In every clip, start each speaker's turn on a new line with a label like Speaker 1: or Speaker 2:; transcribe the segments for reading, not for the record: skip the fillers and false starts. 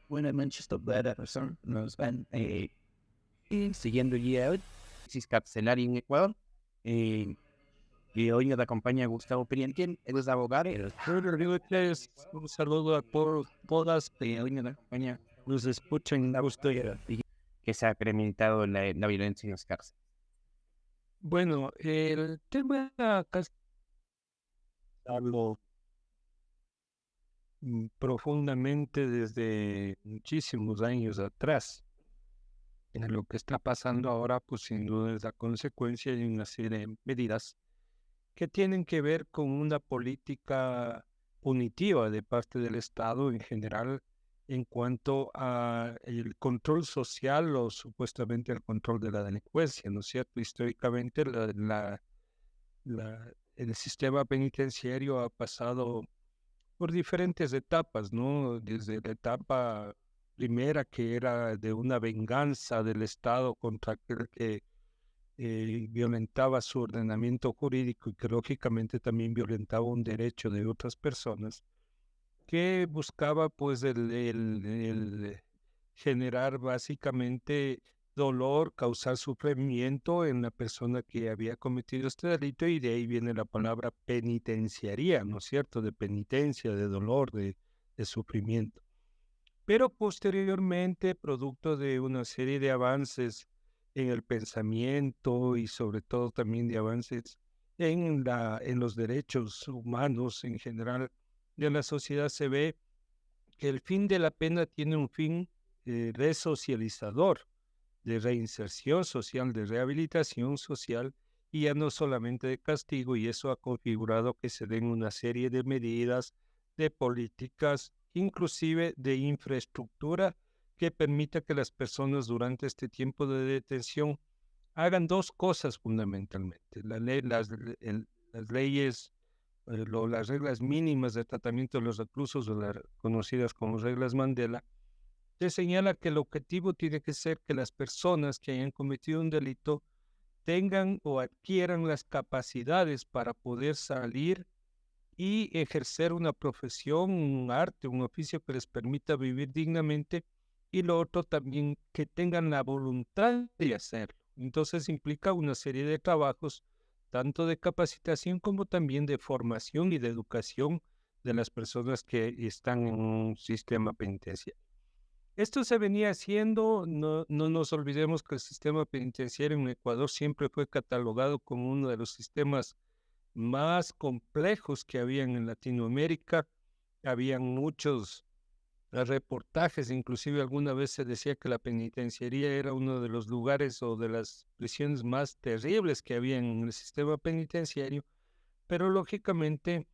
Speaker 1: Bueno, Manchester Person nos van siguiendo guía crisis carcelaria en Ecuador. Eh, y hoy nos acompaña Gustavo Perientien, él es abogado. Un saludo a todas. Hoy nos acompaña, nos escuchan a gusto y que se ha incrementado la violencia en las cárceles.
Speaker 2: Bueno, el tema acá es algo profundamente desde muchísimos años atrás. En lo que está pasando ahora, pues sin duda es la consecuencia de una serie de medidas que tienen que ver con una política punitiva de parte del Estado en general en cuanto a el control social o supuestamente el control de la delincuencia, ¿no es cierto? Históricamente el sistema penitenciario ha pasado por diferentes etapas, ¿no? Desde la etapa primera, que era de una venganza del Estado contra aquel que violentaba su ordenamiento jurídico y que lógicamente también violentaba un derecho de otras personas, que buscaba pues el generar básicamente dolor, causar sufrimiento en la persona que había cometido este delito, y de ahí viene la palabra penitenciaría, ¿no es cierto? De penitencia, de dolor, de sufrimiento. Pero posteriormente, producto de una serie de avances en el pensamiento y sobre todo también de avances en los derechos humanos en general de la sociedad, se ve que el fin de la pena tiene un fin resocializador, de reinserción social, de rehabilitación social, y ya no solamente de castigo, y eso ha configurado que se den una serie de medidas, de políticas, inclusive de infraestructura, que permita que las personas durante este tiempo de detención hagan dos cosas fundamentalmente. Las leyes, las reglas mínimas de tratamiento de los reclusos, o las conocidas como reglas Mandela, te señala que el objetivo tiene que ser que las personas que hayan cometido un delito tengan o adquieran las capacidades para poder salir y ejercer una profesión, un arte, un oficio que les permita vivir dignamente, y lo otro también que tengan la voluntad de hacerlo. Entonces implica una serie de trabajos, tanto de capacitación como también de formación y de educación de las personas que están en un sistema penitenciario. Esto se venía haciendo. No nos olvidemos que el sistema penitenciario en Ecuador siempre fue catalogado como uno de los sistemas más complejos que habían en Latinoamérica. Habían muchos reportajes, inclusive alguna vez se decía que la penitenciaría era uno de los lugares o de las prisiones más terribles que había en el sistema penitenciario, pero lógicamente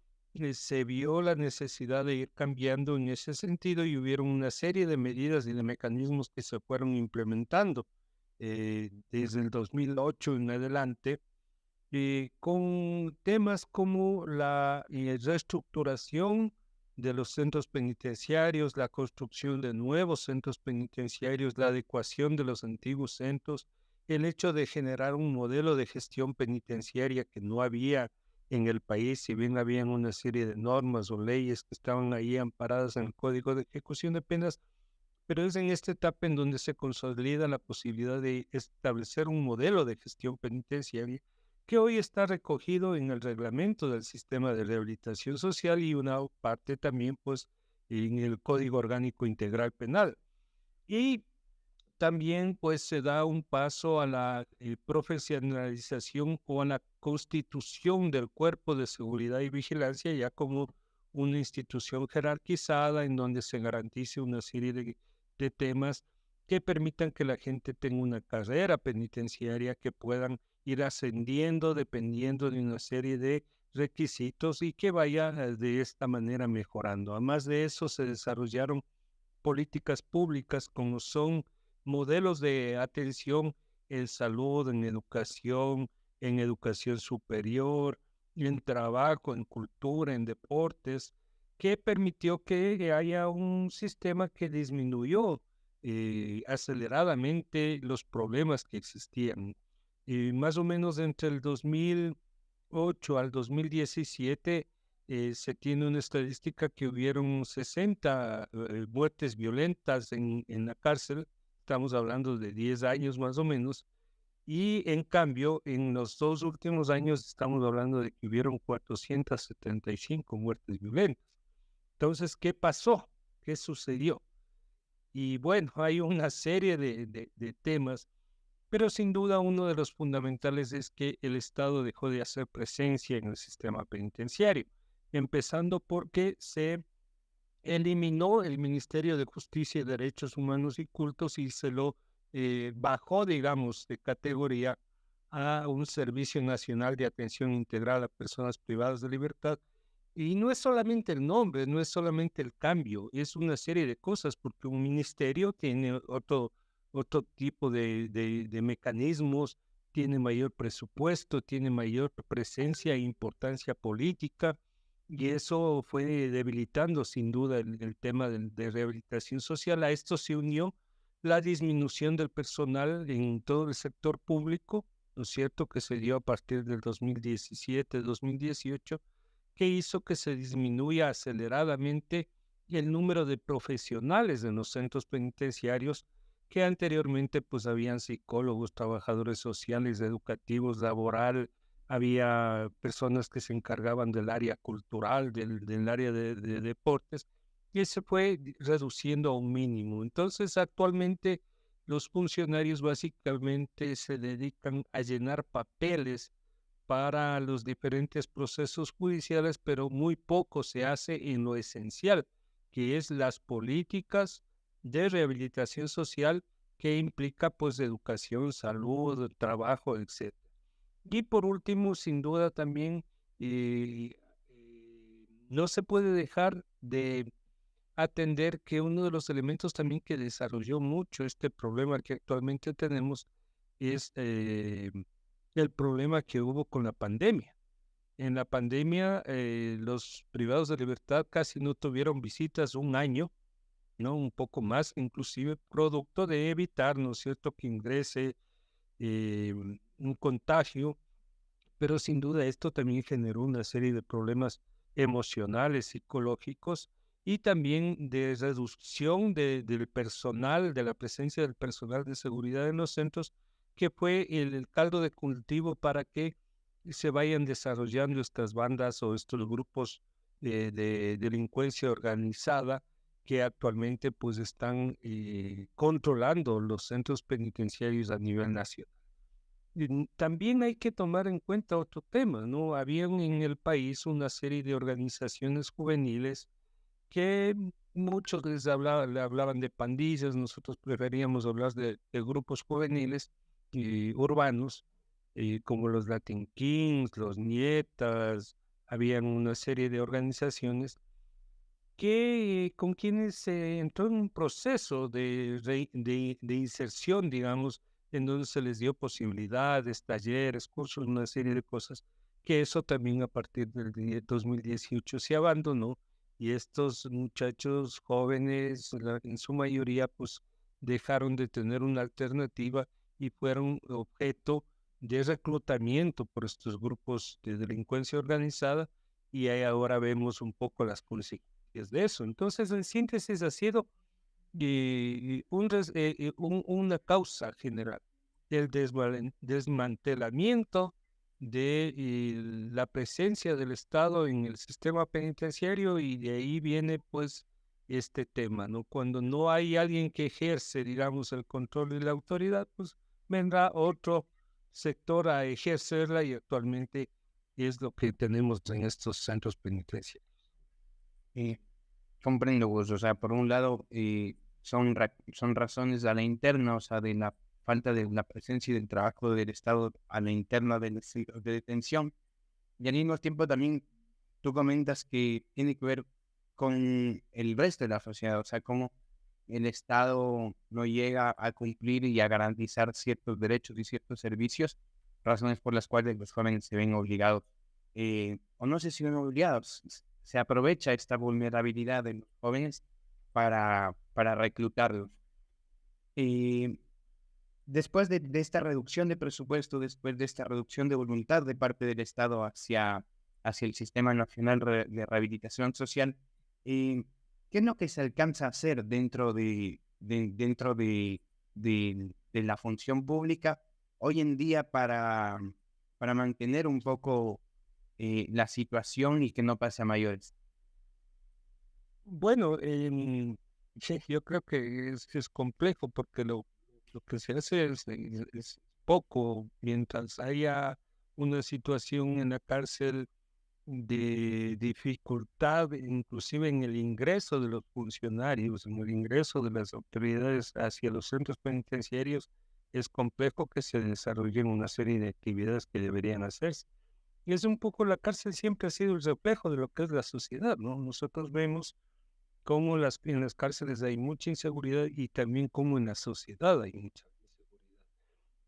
Speaker 2: se vio la necesidad de ir cambiando en ese sentido, y hubieron una serie de medidas y de mecanismos que se fueron implementando desde el 2008 en adelante, con temas como la reestructuración de los centros penitenciarios, la construcción de nuevos centros penitenciarios, la adecuación de los antiguos centros, el hecho de generar un modelo de gestión penitenciaria que no había en el país, si bien habían una serie de normas o leyes que estaban ahí amparadas en el Código de Ejecución de Penas, pero es en esta etapa en donde se consolida la posibilidad de establecer un modelo de gestión penitenciaria que hoy está recogido en el reglamento del sistema de rehabilitación social, y una parte también pues en el Código Orgánico Integral Penal. Y también pues se da un paso a la profesionalización o a la constitución del Cuerpo de Seguridad y Vigilancia, ya como una institución jerarquizada en donde se garantice una serie de temas que permitan que la gente tenga una carrera penitenciaria, que puedan ir ascendiendo dependiendo de una serie de requisitos, y que vaya de esta manera mejorando. Además de eso, se desarrollaron políticas públicas como son modelos de atención en salud, en educación superior, en trabajo, en cultura, en deportes, que permitió que haya un sistema que disminuyó aceleradamente los problemas que existían. Más o menos entre el 2008 al 2017 se tiene una estadística que hubieron 60 muertes violentas en la cárcel, estamos hablando de 10 años más o menos, y en cambio, en los 2 últimos años estamos hablando de que hubieron 475 muertes violentas. Entonces, ¿qué pasó? ¿Qué sucedió? Y bueno, hay una serie de temas, pero sin duda uno de los fundamentales es que el Estado dejó de hacer presencia en el sistema penitenciario, empezando porque se eliminó el Ministerio de Justicia y Derechos Humanos y Cultos y se lo bajó, digamos, de categoría a un Servicio Nacional de Atención Integral a Personas Privadas de Libertad. Y no es solamente el nombre, no es solamente el cambio, es una serie de cosas, porque un ministerio tiene otro tipo de mecanismos, tiene mayor presupuesto, tiene mayor presencia e importancia política, y eso fue debilitando sin duda el tema de rehabilitación social. A esto se unió la disminución del personal en todo el sector público, ¿no es cierto?, que se dio a partir del 2017, 2018, que hizo que se disminuya aceleradamente el número de profesionales en los centros penitenciarios, que anteriormente pues habían psicólogos, trabajadores sociales, educativos, laboral, había personas que se encargaban del área cultural, del área de deportes, y se fue reduciendo a un mínimo. Entonces, actualmente los funcionarios básicamente se dedican a llenar papeles para los diferentes procesos judiciales, pero muy poco se hace en lo esencial, que es las políticas de rehabilitación social que implica pues educación, salud, trabajo, etc. Y por último, sin duda también, no se puede dejar de atender que uno de los elementos también que desarrolló mucho este problema que actualmente tenemos es el problema que hubo con la pandemia. En la pandemia, los privados de libertad casi no tuvieron visitas un año, ¿no? Un poco más, inclusive producto de evitar, ¿no es cierto?, que ingrese un contagio, pero sin duda esto también generó una serie de problemas emocionales, psicológicos y también de reducción del personal, de la presencia del personal de seguridad en los centros, que fue el caldo de cultivo para que se vayan desarrollando estas bandas o estos grupos de delincuencia organizada que actualmente pues están controlando los centros penitenciarios a nivel nacional. También hay que tomar en cuenta otro tema, ¿no? Habían en el país una serie de organizaciones juveniles que muchos le hablaban de pandillas, nosotros preferíamos hablar de grupos juveniles urbanos, como los Latin Kings, los Nietas, habían una serie de organizaciones que con quienes se entró en un proceso de inserción, digamos, en donde se les dio posibilidades, talleres, cursos, una serie de cosas, que eso también a partir del 2018 se abandonó y estos muchachos jóvenes, en su mayoría, pues dejaron de tener una alternativa y fueron objeto de reclutamiento por estos grupos de delincuencia organizada y ahí ahora vemos un poco las consecuencias de eso. Entonces, en síntesis, ha sido una causa general del desmantelamiento de la presencia del Estado en el sistema penitenciario y de ahí viene pues este tema, ¿no? Cuando no hay alguien que ejerce, digamos, el control y la autoridad, pues vendrá otro sector a ejercerla y actualmente es lo que tenemos en estos centros penitenciarios.
Speaker 1: Comprendo vos, o sea, por un lado son razones a la interna, o sea, de la falta de la presencia y del trabajo del Estado a la interna de los centros de detención, y al mismo tiempo también tú comentas que tiene que ver con el resto de la sociedad, o sea, cómo el Estado no llega a cumplir y a garantizar ciertos derechos y ciertos servicios, razones por las cuales los jóvenes se ven obligados, o no sé si ven obligados, se aprovecha esta vulnerabilidad de los jóvenes para reclutarlos. Después de esta reducción de presupuesto, después de esta reducción de voluntad de parte del Estado hacia el Sistema Nacional de Rehabilitación Social. ¿Qué es lo que se alcanza a hacer dentro de la función pública hoy en día para mantener un poco la situación y que no pase a mayores?
Speaker 2: Bueno, sí, yo creo que es complejo porque lo que se hace es poco mientras haya una situación en la cárcel de dificultad, inclusive en el ingreso de los funcionarios, en el ingreso de las autoridades hacia los centros penitenciarios. Es complejo que se desarrollen una serie de actividades que deberían hacerse. Y es un poco, la cárcel siempre ha sido el reflejo de lo que es la sociedad, ¿no? Nosotros vemos cómo en las cárceles hay mucha inseguridad y también cómo en la sociedad hay mucha inseguridad.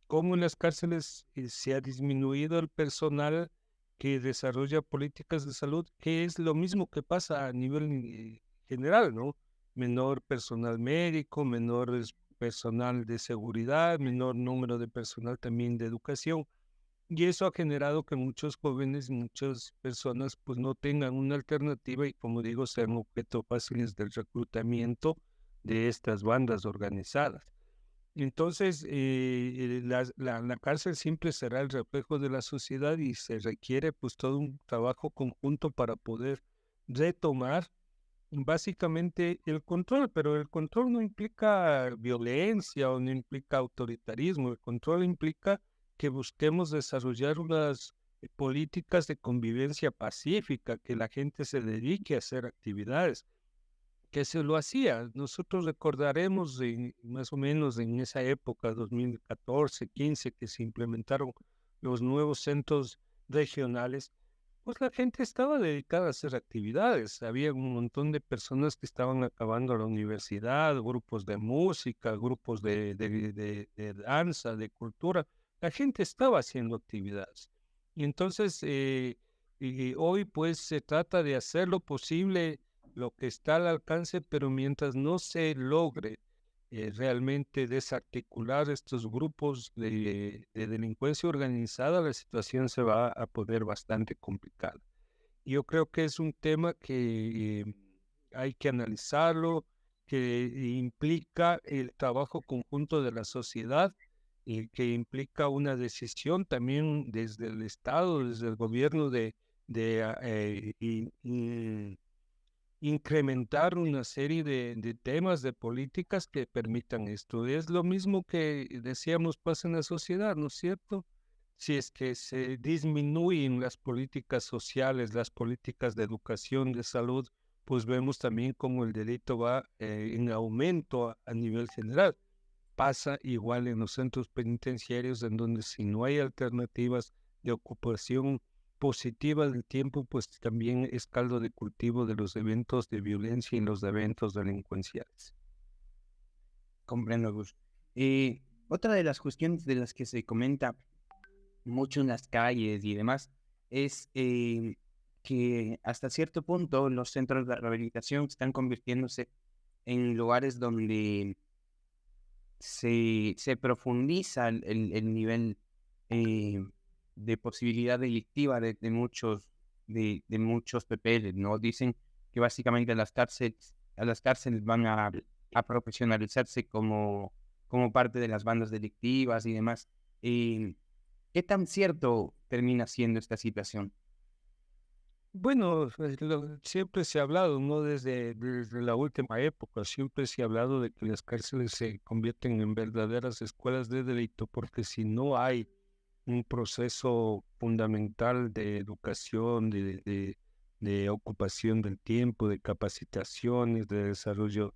Speaker 2: Cómo en las cárceles se ha disminuido el personal que desarrolla políticas de salud, que es lo mismo que pasa a nivel general, ¿no? Menor personal médico, menor personal de seguridad, menor número de personal también de educación. Y eso ha generado que muchos jóvenes, muchas personas, pues no tengan una alternativa y, como digo, sean objeto fáciles del reclutamiento de estas bandas organizadas. Entonces, la cárcel siempre será el reflejo de la sociedad y se requiere pues todo un trabajo conjunto para poder retomar básicamente el control, pero el control no implica violencia o no implica autoritarismo, el control implica que busquemos desarrollar unas políticas de convivencia pacífica, que la gente se dedique a hacer actividades, que se lo hacía. Nosotros recordaremos más o menos en esa época, 2014, 15, que se implementaron los nuevos centros regionales, pues la gente estaba dedicada a hacer actividades. Había un montón de personas que estaban acabando la universidad, grupos de música, grupos de danza, de cultura. La gente estaba haciendo actividades. Y entonces, y hoy pues se trata de hacer lo posible, lo que está al alcance, pero mientras no se logre realmente desarticular estos grupos de delincuencia organizada, la situación se va a poner bastante complicada. Yo creo que es un tema que hay que analizarlo, que implica el trabajo conjunto de la sociedad y que implica una decisión también desde el Estado, desde el gobierno de incrementar una serie de temas, de políticas que permitan esto. Es lo mismo que decíamos pasa en la sociedad, ¿no es cierto? Si es que se disminuyen las políticas sociales, las políticas de educación, de salud, pues vemos también cómo el delito va en aumento a nivel general. Pasa igual en los centros penitenciarios, en donde si no hay alternativas de ocupación positiva del tiempo, pues también es caldo de cultivo de los eventos de violencia y los eventos delincuenciales.
Speaker 1: Comprendo, Gus. Otra de las cuestiones de las que se comenta mucho en las calles y demás es que hasta cierto punto los centros de rehabilitación están convirtiéndose en lugares donde se profundiza el nivel eh, de posibilidad delictiva de muchos PPL, ¿no? Dicen que básicamente a las cárceles van a profesionalizarse como parte de las bandas delictivas y demás. ¿Qué tan cierto termina siendo esta situación?
Speaker 2: Bueno, siempre se ha hablado, ¿no? Desde la última época, siempre se ha hablado de que las cárceles se convierten en verdaderas escuelas de delito, porque si no hay un proceso fundamental de educación, de ocupación del tiempo, de capacitaciones, de desarrollo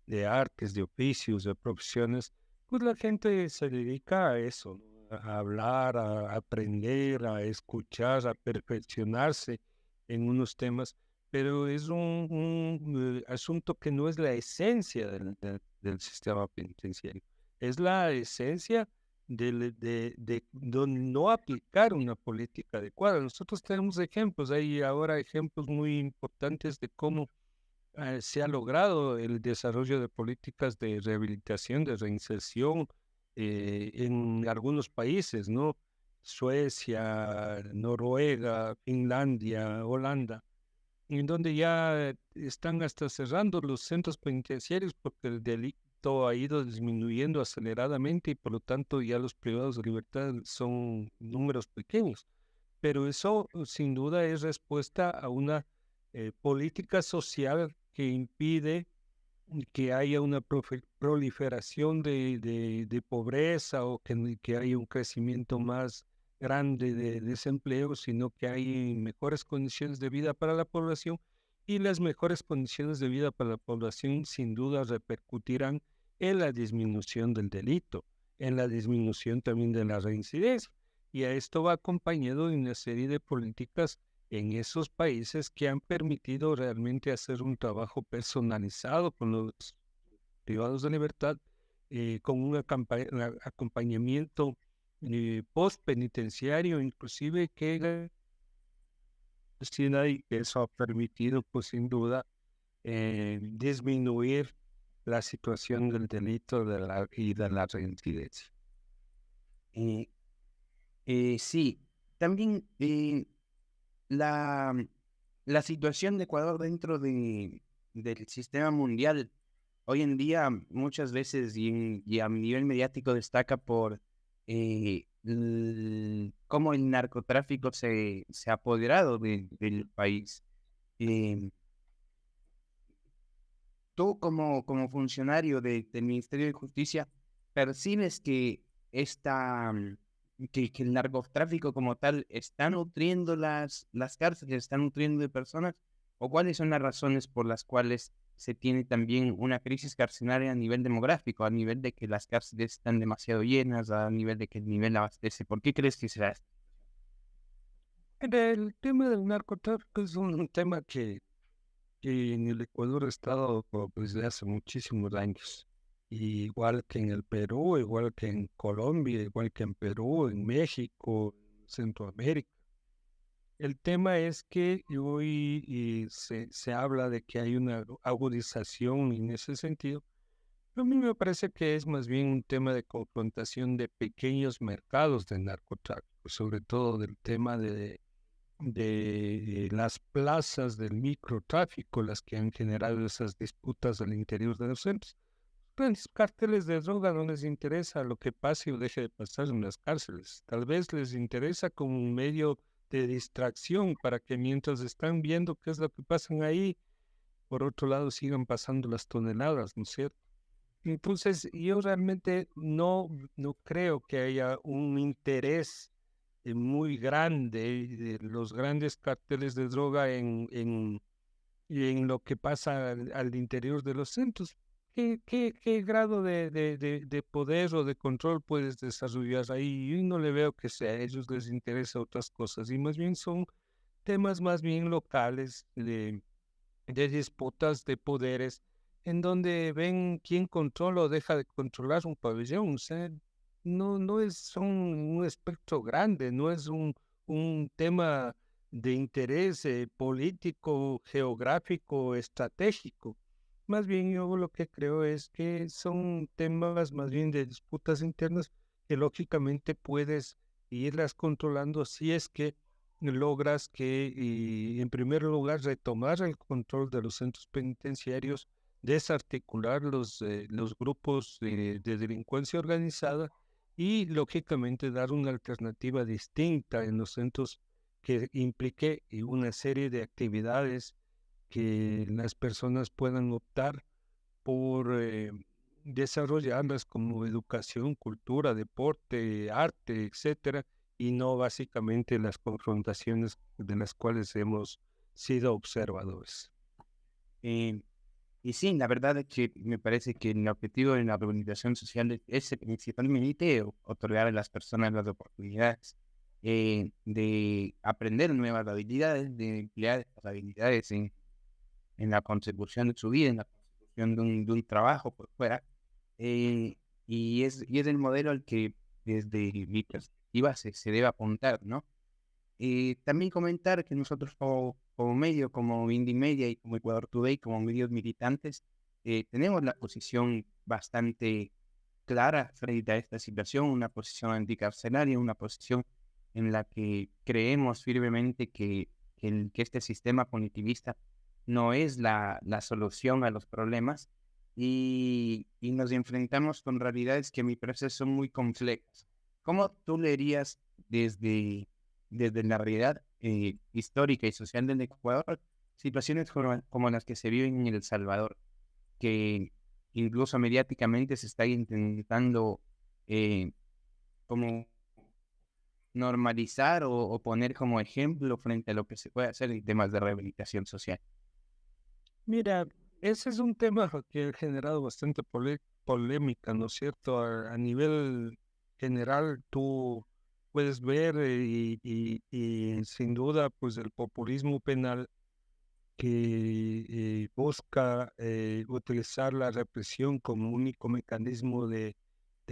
Speaker 2: de artes, de oficios, de profesiones, pues la gente se dedica a eso, ¿no? A hablar, a aprender, a escuchar, a perfeccionarse en unos temas, pero es un asunto que no es la esencia del sistema penitenciario, es la esencia de no aplicar una política adecuada. Nosotros tenemos ejemplos, hay ahora ejemplos muy importantes de cómo se ha logrado el desarrollo de políticas de rehabilitación, de reinserción en algunos países, ¿no? Suecia, Noruega, Finlandia, Holanda, en donde ya están hasta cerrando los centros penitenciarios porque el delito ha ido disminuyendo aceleradamente y por lo tanto ya los privados de libertad son números pequeños. Pero eso sin duda es respuesta a una política social que impide que haya una proliferación de pobreza o que haya un crecimiento más grande de desempleo, sino que hay mejores condiciones de vida para la población y las mejores condiciones de vida para la población sin duda repercutirán en la disminución del delito, en la disminución también de la reincidencia. Y a esto va acompañado de una serie de políticas en esos países que han permitido realmente hacer un trabajo personalizado con los privados de libertad, con un acompañamiento post-penitenciario, inclusive que y que eso ha permitido, pues sin duda, disminuir la situación del delito y de la reincidencia.
Speaker 1: Eh, sí, también la, la situación de Ecuador dentro del sistema mundial hoy en día muchas veces y a nivel mediático destaca por cómo el narcotráfico se ha apoderado del país. Eh, Tú como funcionario del Ministerio de Justicia, ¿percibes que que el narcotráfico como tal está nutriendo las cárceles, está nutriendo de personas? ¿O cuáles son las razones por las cuales se tiene también una crisis carcelaria a nivel demográfico, a nivel de que las cárceles están demasiado llenas, a nivel de que el nivel abastece? ¿Por qué crees que será esto?
Speaker 2: El tema del narcotráfico es un tema que en el Ecuador ha estado desde hace muchísimos años. Igual que en el Perú, igual que en Colombia, igual que en Perú, en México, Centroamérica. El tema es que hoy se habla de que hay una agudización en ese sentido. Pero a mí me parece que es más bien un tema de confrontación de pequeños mercados de narcotráfico, sobre todo del tema de las plazas del microtráfico, las que han generado esas disputas al interior de los centros. Grandes cárteles de droga no les interesa lo que pase o deje de pasar en las cárceles. Tal vez les interesa como un medio de distracción para que mientras están viendo qué es lo que pasa ahí, por otro lado sigan pasando las toneladas, ¿no es cierto? Entonces, yo realmente no creo que haya un interés muy grande de los grandes carteles de droga en lo que pasa al interior de los centros. ¿Qué grado de poder o de control puedes desarrollar ahí? Yo no le veo que sea, a ellos les interesa otras cosas y más bien son temas más bien locales de disputas de poderes en donde ven quién controla o deja de controlar un pabellón. O sea, no es un espectro grande, no es un tema de interés político, geográfico, estratégico. Más bien yo lo que creo es que son temas más bien de disputas internas que lógicamente puedes irlas controlando si es que logras que, en primer lugar, retomar el control de los centros penitenciarios, desarticular los grupos de delincuencia organizada y, lógicamente, dar una alternativa distinta en los centros que implique una serie de actividades que las personas puedan optar por desarrollarlas como educación, cultura, deporte, arte, etcétera, y no básicamente las confrontaciones de las cuales hemos sido observadores.
Speaker 1: Eh, y sí, la verdad es que me parece que el objetivo de la organización social es principalmente otorgar a las personas las oportunidades de aprender nuevas habilidades, de emplear estas habilidades en la consecución de su vida, en la consecución de un trabajo por fuera. Y es el modelo al que desde mi perspectiva se debe apuntar, ¿no? También comentar que nosotros como medio, como Indie Media y como Ecuador Today, como medios militantes, tenemos la posición bastante clara frente a esta situación, una posición anticarcelaria, una posición en la que creemos firmemente que este sistema punitivista no es la solución a los problemas y nos enfrentamos con realidades que a mi parecer son muy complejas. ¿Cómo tú leerías desde la realidad histórica y social del Ecuador situaciones como las que se viven en El Salvador, que incluso mediáticamente se está intentando como normalizar o poner como ejemplo frente a lo que se puede hacer en temas de rehabilitación social?
Speaker 2: Mira, ese es un tema que ha generado bastante polémica, ¿no es cierto? A nivel general, tú puedes ver y sin duda, pues el populismo penal que busca utilizar la represión como único mecanismo de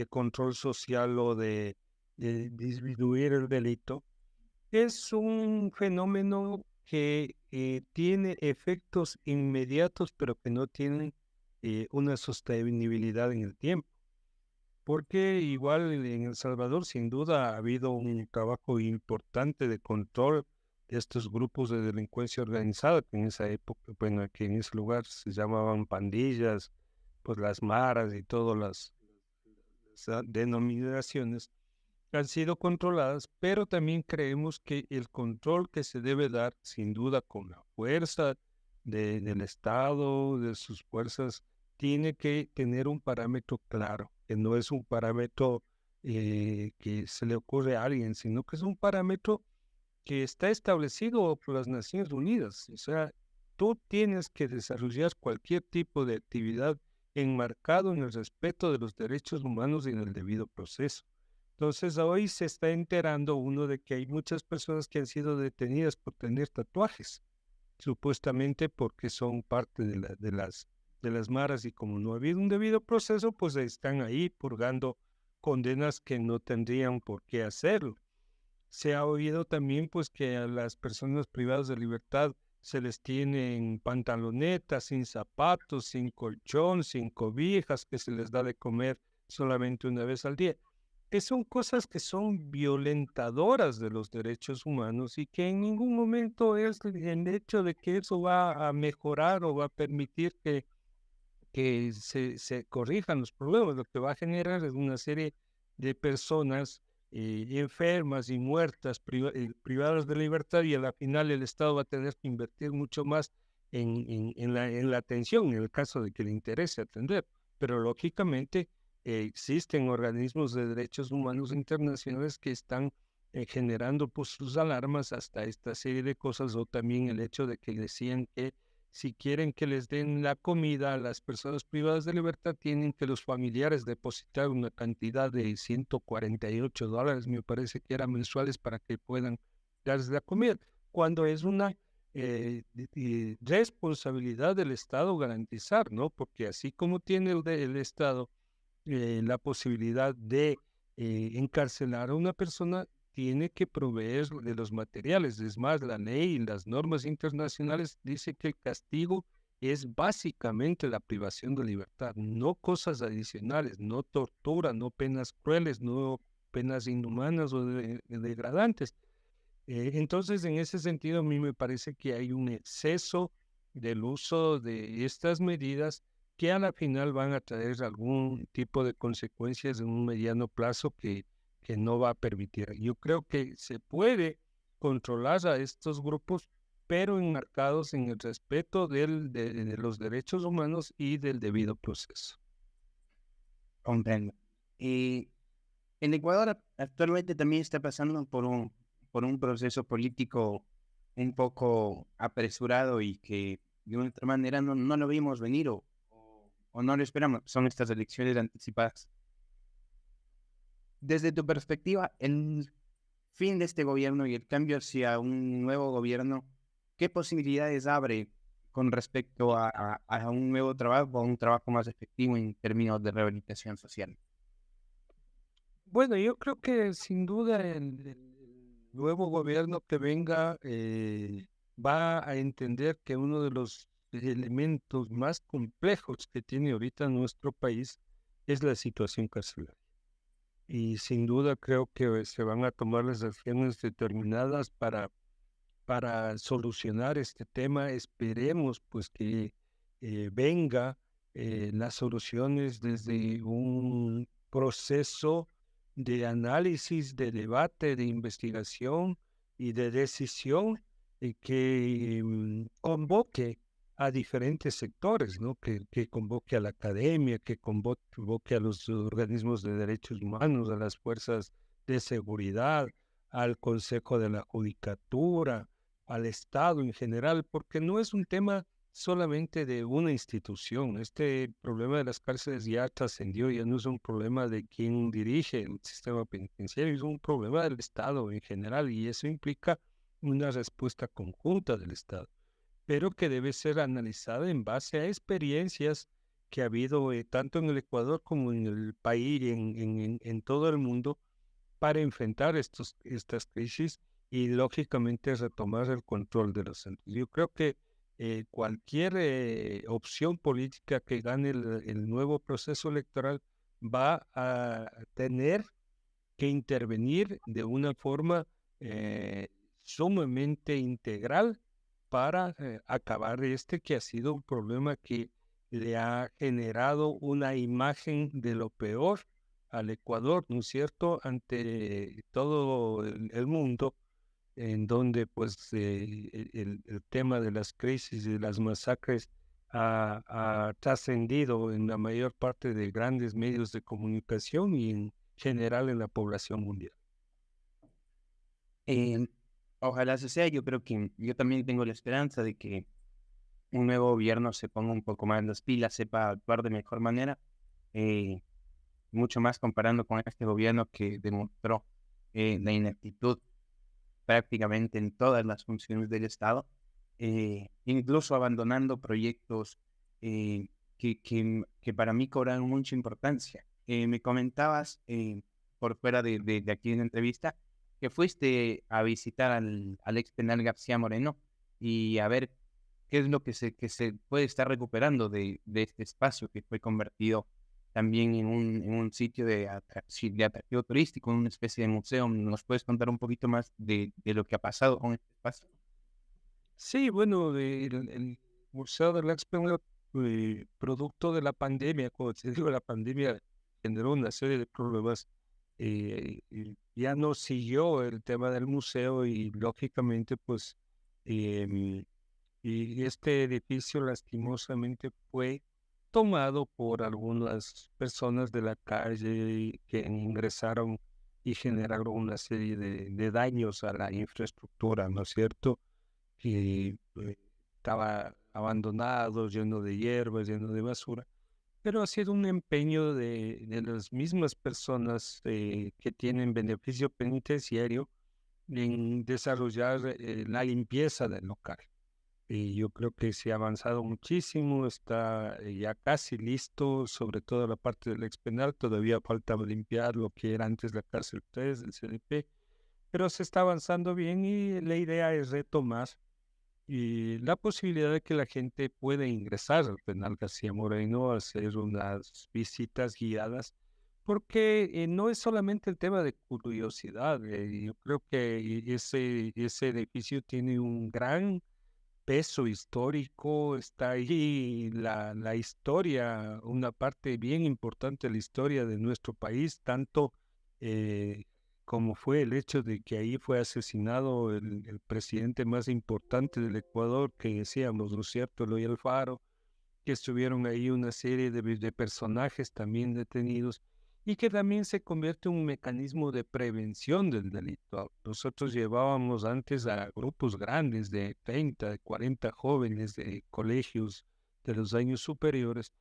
Speaker 2: control social o de disminuir el delito, es un fenómeno que tiene efectos inmediatos, pero que no tienen una sostenibilidad en el tiempo. Porque igual en El Salvador, sin duda, ha habido un trabajo importante de control de estos grupos de delincuencia organizada, que en esa época, bueno, que en ese lugar se llamaban pandillas, pues las maras y todas las denominaciones han sido controladas, pero también creemos que el control que se debe dar, sin duda, con la fuerza del Estado, de sus fuerzas, tiene que tener un parámetro claro, que no es un parámetro que se le ocurre a alguien, sino que es un parámetro que está establecido por las Naciones Unidas. O sea, tú tienes que desarrollar cualquier tipo de actividad enmarcado en el respeto de los derechos humanos y en el debido proceso. Entonces, hoy se está enterando uno de que hay muchas personas que han sido detenidas por tener tatuajes, supuestamente porque son parte de las maras, y como no ha habido un debido proceso, pues están ahí purgando condenas que no tendrían por qué hacerlo. Se ha oído también pues que a las personas privadas de libertad se les tiene en pantalonetas, sin zapatos, sin colchón, sin cobijas, que se les da de comer solamente una vez al día, que son cosas que son violentadoras de los derechos humanos y que en ningún momento es el hecho de que eso va a mejorar o va a permitir que se corrijan los problemas. Lo que va a generar es una serie de personas enfermas y muertas, privadas de libertad, y a la final el Estado va a tener que invertir mucho más en la atención, en el caso de que le interese atender. Pero lógicamente existen organismos de derechos humanos internacionales que están generando pues, sus alarmas hasta esta serie de cosas, o también el hecho de que decían que si quieren que les den la comida a las personas privadas de libertad, tienen que los familiares depositar una cantidad de $148, me parece que eran mensuales, para que puedan darles la comida, cuando es una responsabilidad del Estado garantizar, ¿no? Porque así como tiene el Estado la posibilidad de encarcelar a una persona, tiene que proveer de los materiales. Es más, la ley y las normas internacionales dicen que el castigo es básicamente la privación de libertad, no cosas adicionales, no tortura, no penas crueles, no penas inhumanas o degradantes. Entonces, en ese sentido, a mí me parece que hay un exceso del uso de estas medidas que a la final van a traer algún tipo de consecuencias en un mediano plazo que no va a permitir. Yo creo que se puede controlar a estos grupos, pero enmarcados en el respeto de los derechos humanos y del debido proceso.
Speaker 1: Comprendo. Y el Ecuador actualmente también está pasando por un proceso político un poco apresurado y que de una otra manera no lo vimos venir o no lo esperamos. Son estas elecciones anticipadas. Desde tu perspectiva, el fin de este gobierno y el cambio hacia un nuevo gobierno, ¿qué posibilidades abre con respecto a un nuevo trabajo, a un trabajo más efectivo en términos de rehabilitación social?
Speaker 2: Bueno, yo creo que sin duda el nuevo gobierno que venga va a entender que uno de los elementos más complejos que tiene ahorita nuestro país es la situación carcelaria. y sin duda creo que se van a tomar las acciones determinadas para solucionar este tema. Esperemos pues que venga las soluciones desde un proceso de análisis, de debate, de investigación y de decisión que convoque a diferentes sectores, ¿no? Que convoque a la academia, que convoque a los organismos de derechos humanos, a las fuerzas de seguridad, al Consejo de la Judicatura, al Estado en general, porque no es un tema solamente de una institución. Este problema de las cárceles ya trascendió, ya no es un problema de quien dirige el sistema penitenciario, es un problema del Estado en general y eso implica una respuesta conjunta del Estado, pero que debe ser analizada en base a experiencias que ha habido tanto en el Ecuador como en el país y en todo el mundo para enfrentar estas crisis y lógicamente retomar el control de los centros. Yo creo que cualquier opción política que gane el nuevo proceso electoral va a tener que intervenir de una forma sumamente integral para acabar que ha sido un problema que le ha generado una imagen de lo peor al Ecuador, ¿no es cierto?, ante todo el mundo, en donde pues el tema de las crisis y de las masacres ha trascendido en la mayor parte de grandes medios de comunicación y en general en la población mundial.
Speaker 1: Eh, Ojalá así sea. Yo creo que yo también tengo la esperanza de que un nuevo gobierno se ponga un poco más en las pilas, sepa actuar de mejor manera, eh, mucho más comparando con este gobierno que demostró la ineptitud prácticamente en todas las funciones del Estado, incluso abandonando proyectos que para mí cobran mucha importancia. Me comentabas por fuera de aquí en la entrevista que fuiste a visitar al ex penal García Moreno y a ver qué es lo que se puede estar recuperando de este espacio que fue convertido también en un sitio de atractivo turístico, en una especie de museo. ¿Nos puedes contar un poquito más de lo que ha pasado con este espacio?
Speaker 2: Sí, bueno, el Museo del Expendio, producto de la pandemia, como te digo, la pandemia generó una serie de problemas. Y ya no siguió el tema del museo y lógicamente, pues, em, y este edificio lastimosamente fue tomado por algunas personas de la calle que ingresaron y generaron una serie de daños a la infraestructura, ¿no es cierto? Que estaba abandonado, lleno de hierbas, lleno de basura, pero ha sido un empeño de las mismas personas que tienen beneficio penitenciario en desarrollar la limpieza del local. Y yo creo que se ha avanzado muchísimo, está ya casi listo, sobre todo la parte del expenal, todavía falta limpiar lo que era antes la cárcel 3 del CDP, pero se está avanzando bien y la idea es retomar y la posibilidad de que la gente pueda ingresar al penal García Moreno a hacer unas visitas guiadas, porque no es solamente el tema de curiosidad, yo creo que ese edificio tiene un gran peso histórico, está ahí la historia, una parte bien importante de la historia de nuestro país, tanto eh, como fue el hecho de que ahí fue asesinado el presidente más importante del Ecuador, que decíamos, ¿no es cierto?, Eloy Alfaro, que estuvieron ahí una serie de personajes también detenidos y que también se convierte en un mecanismo de prevención del delito. Nosotros llevábamos antes a grupos grandes de 30, de 40 jóvenes de colegios de los años superiores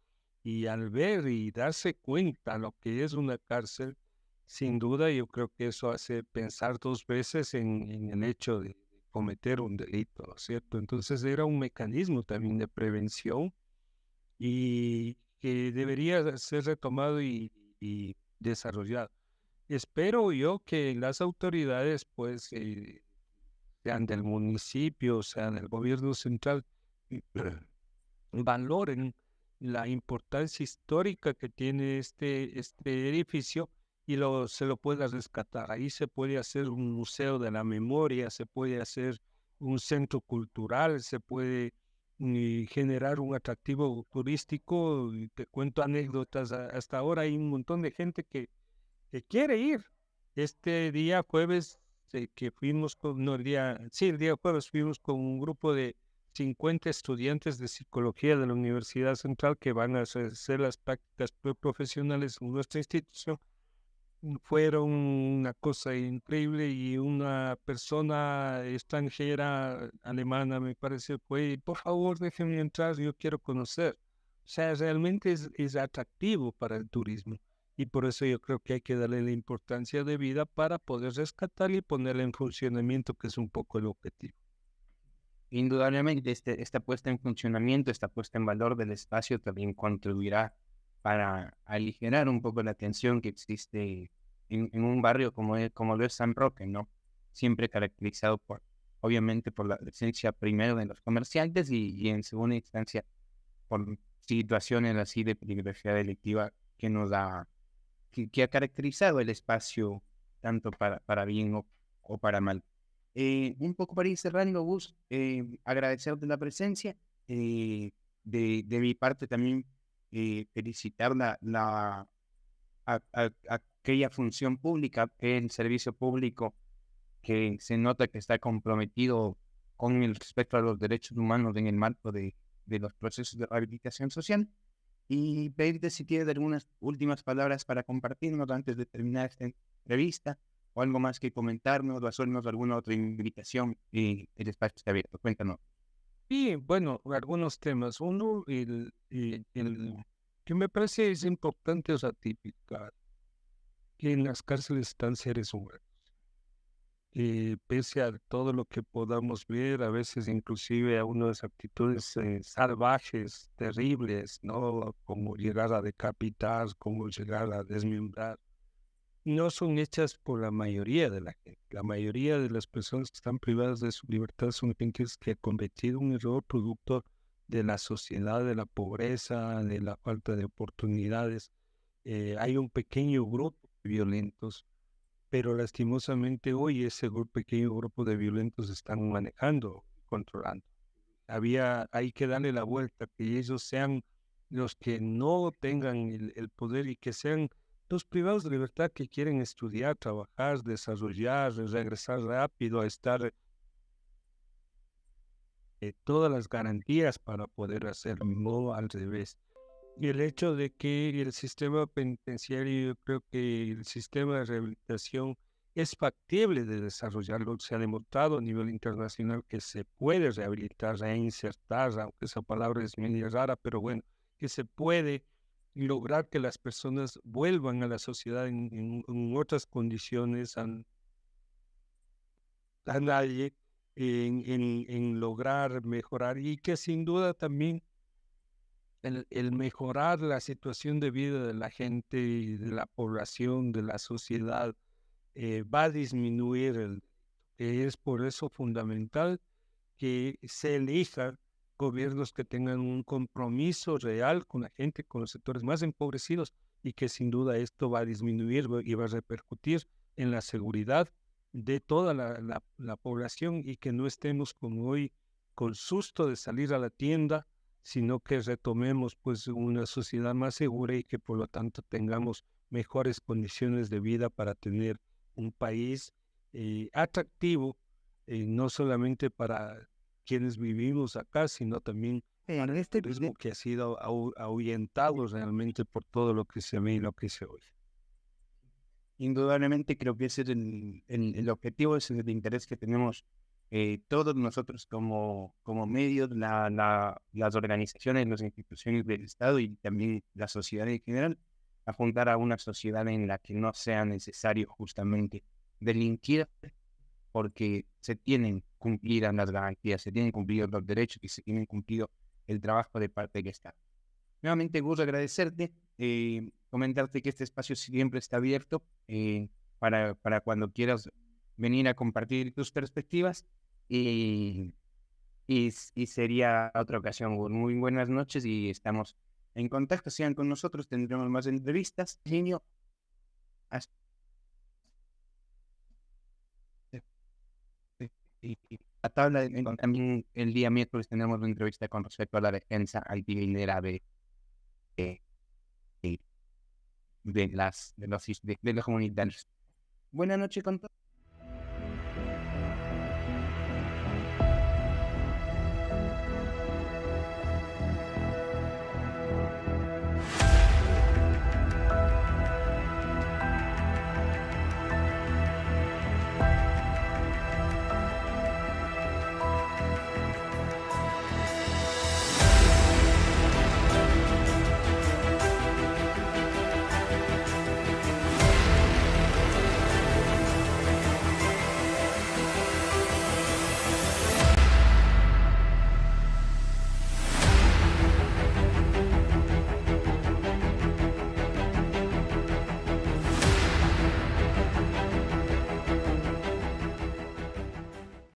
Speaker 2: y al ver y darse cuenta lo que es una cárcel, sin duda yo creo que eso hace pensar dos veces en el hecho de cometer un delito, ¿no es cierto? Entonces era un mecanismo también de prevención y que debería ser retomado y desarrollado. Espero yo que las autoridades, pues, sean del municipio, sean del gobierno central, valoren la importancia histórica que tiene este edificio y se lo pueda rescatar. Ahí se puede hacer un museo de la memoria, se puede hacer un centro cultural, se puede generar un atractivo turístico. Y te cuento anécdotas, hasta ahora hay un montón de gente que quiere ir. Este día jueves que fuimos no, el día jueves fuimos con un grupo de 50 estudiantes de psicología de la Universidad Central que van a hacer las prácticas profesionales en nuestra institución. Fueron una cosa increíble y una persona extranjera, alemana me parece, fue, por favor déjenme entrar, yo quiero conocer. O sea, realmente es atractivo para el turismo y por eso yo creo que hay que darle la importancia de vida para poder rescatar y ponerla en funcionamiento, que es un poco el objetivo.
Speaker 1: Indudablemente, esta puesta en funcionamiento, esta puesta en valor del espacio también contribuirá para aligerar un poco la tensión que existe en un barrio como lo es San Roque, ¿no? Siempre caracterizado obviamente, por la presencia primero de los comerciantes y en segunda instancia por situaciones así de peligrosidad delictiva que ha caracterizado el espacio tanto para bien o para mal. Un poco para ir cerrando, Gus, agradecerte la presencia. De mi parte también felicitar aquella función pública, el servicio público que se nota que está comprometido con el respeto a los derechos humanos en el marco de los procesos de rehabilitación social. Y pedirte si tienes algunas últimas palabras para compartirnos antes de terminar esta entrevista, o algo más que comentarnos, o hacernos alguna otra invitación, y el espacio está abierto. Cuéntanos.
Speaker 2: Y bueno, algunos temas. Uno, el que me parece es importante ratificar que en las cárceles están seres humanos. Pese a todo lo que podamos ver, a veces inclusive a unas actitudes salvajes, terribles, ¿no? Como llegar a decapitar, como llegar a desmembrar, no son hechas por la mayoría de la gente. La mayoría de las personas que están privadas de su libertad son gentes que han cometido un error producto de la sociedad, de la pobreza, de la falta de oportunidades. Hay un pequeño grupo de violentos, pero lastimosamente hoy ese pequeño grupo de violentos están manejando, controlando. Hay que darle la vuelta, que ellos sean los que no tengan el poder y que sean los privados de libertad que quieren estudiar, trabajar, desarrollar, regresar rápido a estar todas las garantías para poder hacerlo, no al revés. Y el hecho de que el sistema penitenciario, yo creo que el sistema de rehabilitación es factible de desarrollarlo. Se ha demostrado a nivel internacional que se puede rehabilitar, reinsertar, aunque esa palabra es medio rara, pero bueno, que se puede lograr que las personas vuelvan a la sociedad en otras condiciones a nadie, en lograr mejorar y que sin duda también el mejorar la situación de vida de la gente y de la población, de la sociedad, va a disminuir es por eso fundamental que se elija gobiernos que tengan un compromiso real con la gente, con los sectores más empobrecidos y que sin duda esto va a disminuir y va a repercutir en la seguridad de toda la población y que no estemos como hoy con susto de salir a la tienda, sino que retomemos pues una sociedad más segura y que por lo tanto tengamos mejores condiciones de vida para tener un país atractivo, no solamente para quienes vivimos acá, sino también para este turismo que ha sido ahuyentado realmente por todo lo que se ve y lo que se oye.
Speaker 1: Indudablemente creo que ese es el objetivo, ese es el interés que tenemos todos nosotros como medios, las organizaciones, las instituciones del Estado y también la sociedad en general, a juntar a una sociedad en la que no sea necesario justamente delinquir, porque se tienen cumplidas las garantías, se tienen cumplidos los derechos y se tienen cumplido el trabajo de parte del Estado. Nuevamente, Gus, agradecerte, comentarte que este espacio siempre está abierto para cuando quieras venir a compartir tus perspectivas y sería otra ocasión, Gus. Muy buenas noches y estamos en contacto. Sean con nosotros, tendremos más entrevistas. Genio. Y la tabla también el día miércoles tenemos una entrevista con respecto a la defensa antiminera de, de, de los comunitarios. Buenas noches con todos.